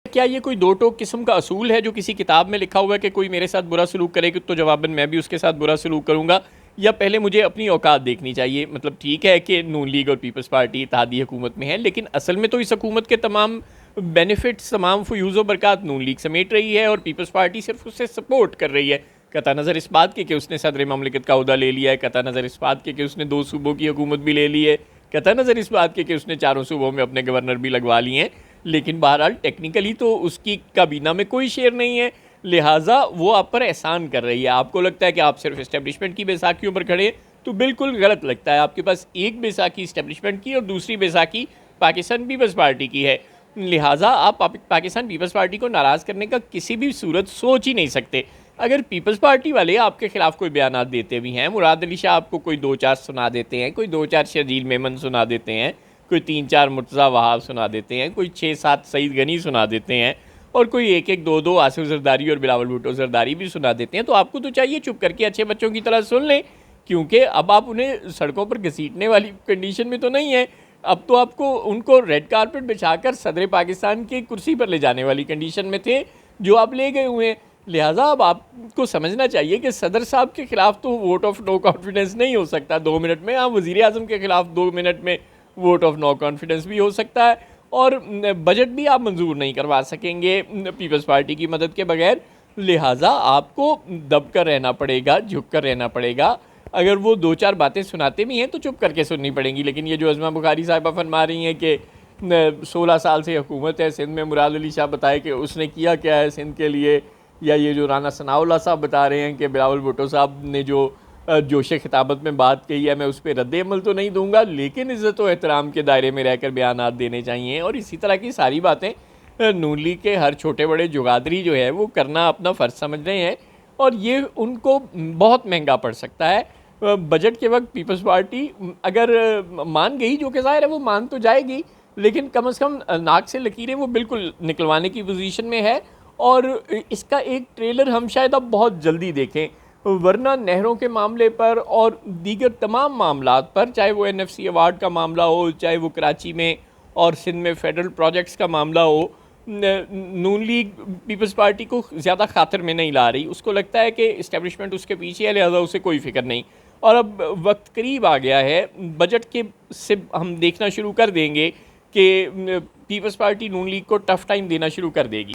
क्या ये कोई दो टोक किस्म का असूल है जो किसी किताब में लिखा हुआ है कि कोई मेरे साथ बुरा सलूक करेगा तो जवाबन मैं भी उसके साथ बुरा सलूक करूँगा, या पहले मुझे अपनी औकात देखनी चाहिए? मतलब ठीक है कि नून लीग और पीपल्स पार्टी इत्तेहादी हुकूमत में है, लेकिन असल में तो इस हुकूमत के तमाम बेनिफिट्स, तमाम फ़यूज़ व बरक़ात नून लीग समेट रही है और पीपल्स पार्टी सिर्फ उससे सपोर्ट कर रही है। कता नज़र इस बात के कि उसने सदर ममलिकत का ओहदा ले लिया है, कता नज़र इस बात के कि उसने 2 सूबों की हुकूमत भी ले ली है, कता नज़र इस बात के कि उसने 4 सूबों में अपने गवर्नर भी लगवा लिए हैं, लेकिन बहरहाल टेक्निकली तो उसकी काबीना में कोई शेयर नहीं है, लिहाजा वो आप पर एहसान कर रही है। आपको लगता है कि आप सिर्फ इस्टेब्लिशमेंट की बैसाखियों पर खड़े हैं, तो बिल्कुल गलत लगता है। आपके पास एक बैसाखी इस्टेब्लिशमेंट की और दूसरी बैसाखी पाकिस्तान पीपल्स पार्टी की है, लिहाजा आप पाकिस्तान पीपल्स पार्टी को नाराज़ करने का किसी भी सूरत सोच ही नहीं सकते। अगर पीपल्स पार्टी वाले आपके खिलाफ कोई बयानात देते भी हैं, मुराद अली शाह आपको कोई 2-4 सुना देते हैं, कोई 2-4 शर्जील मेमन सुना देते हैं, कोई 3-4 मुर्तज़ा वहाब सुना देते हैं, कोई 6-7 सईद गनी सुना देते हैं, और कोई 1-1 2-2 आसिफ जरदारी और बिलावल भुट्टो जरदारी भी सुना देते हैं, तो आपको तो चाहिए चुप करके अच्छे बच्चों की तरह सुन लें, क्योंकि अब आप उन्हें सड़कों पर घसीटने वाली कंडीशन में तो नहीं है। अब तो आपको उनको रेड कारपेट बिछाकर सदर पाकिस्तान की कुर्सी पर ले जाने वाली कंडीशन में थे, जो आप ले गए हुए हैं। लिहाजा अब आपको समझना चाहिए कि सदर साहब के ख़िलाफ़ तो वोट ऑफ नो कॉन्फिडेंस नहीं हो सकता 2 मिनट में। हाँ, वज़ीर आज़म के ख़िलाफ़ 2 मिनट में वोट ऑफ नो कॉन्फिडेंस भी हो सकता है, और बजट भी आप मंजूर नहीं करवा सकेंगे पीपल्स पार्टी की मदद के बगैर। लिहाजा आपको दब कर रहना पड़ेगा, झुक कर रहना पड़ेगा। अगर वो 2-4 बातें सुनाते भी हैं तो चुप करके सुननी पड़ेंगी। लेकिन ये जो अज़मा बुखारी साहिबा फरमा रही हैं कि 16 साल से हुकूमत है सिंध में, मुराद अली शाह बताए कि उसने किया क्या है सिंध के लिए, या ये जो राना सनाउल्लाह साहब बता रहे हैं कि बिलावल भुट्टो साहब ने जो जोश खिताबत में बात कही है, मैं उस पर रद्द अमल तो नहीं दूंगा, लेकिन इज़्ज़त व एहतराम के दायरे में रहकर बयानात देने चाहिए। और इसी तरह की सारी बातें नून लीग के हर छोटे बड़े जुगादरी जो है वो करना अपना फ़र्ज़ समझ रहे हैं, और ये उनको बहुत महंगा पड़ सकता है। बजट के वक्त पीपल्स पार्टी अगर मान गई, जो कि ज़ाहिर है वो मान तो जाएगी, लेकिन कम से कम नाक से लकीरें वो बिल्कुल निकलवाने की पोजीशन में है। और इसका एक ट्रेलर हम शायद अब बहुत जल्दी देखें, वरना नहरों के मामले पर और दीगर तमाम मामलात पर, चाहे वो NFC अवार्ड का मामला हो, चाहे वो कराची में और सिंध में फेडरल प्रोजेक्ट्स का मामला हो, नून लीग पीपल्स पार्टी को ज़्यादा खातिर में नहीं ला रही। उसको लगता है कि इस्टेब्लिशमेंट उसके पीछे है, लिहाजा उसे कोई फ़िक्र नहीं। और अब वक्त करीब आ गया है, बजट के से हम देखना शुरू कर देंगे कि पीपल्स पार्टी नून लीग को टफ़ टाइम देना शुरू कर देगी।